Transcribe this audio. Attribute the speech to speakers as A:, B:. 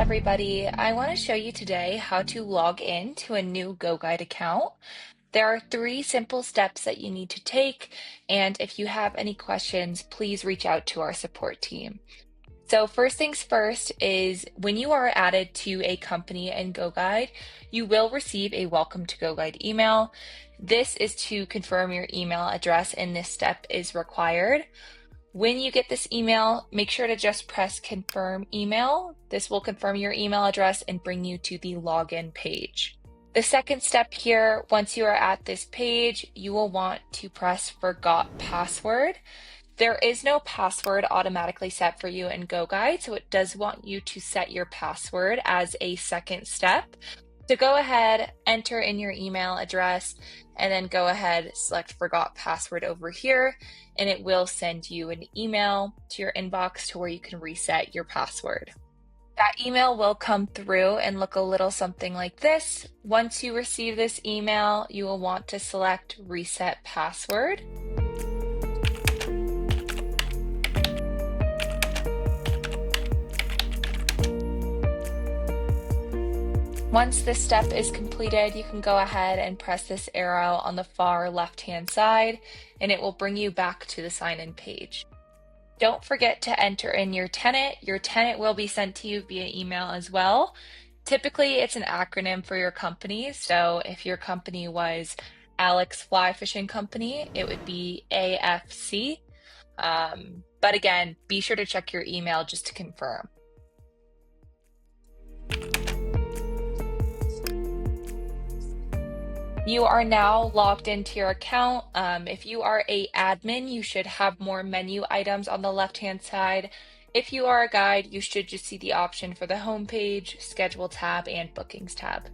A: everybody. I want to show you today how to log in to a new GoGuide account. There are three simple steps that you need to take, and if you have any questions, please reach out to our support team. So first things first is when you are added to a company in GoGuide, you will receive a welcome to GoGuide email. This is to confirm your email address, and this step is required. When you get this email, make sure to just press confirm email. This will confirm your email address and bring you to the login page. The second step here, once you are at this page, you will want to press forgot password. There is no password automatically set for you in GoGuide, so it does want you to set your password as a second step. So go ahead, enter in your email address, and then go ahead, select forgot password over here, and it will send you an email to your inbox to where you can reset your password. That email will come through and look a little something like this. Once you receive this email, you will want to select reset password. Once this step is completed, you can go ahead and press this arrow on the far left-hand side, and it will bring you back to the sign-in page. Don't forget to enter in your tenant. Your tenant will be sent to you via email as well. Typically, it's an acronym for your company. So if your company was Alex Fly Fishing Company, it would be AFC. But again, be sure to check your email just to confirm. You are now logged into your account. If you are an admin, you should have more menu items on the left-hand side. If you are a guide, you should just see the option for the home page, schedule tab, and bookings tab.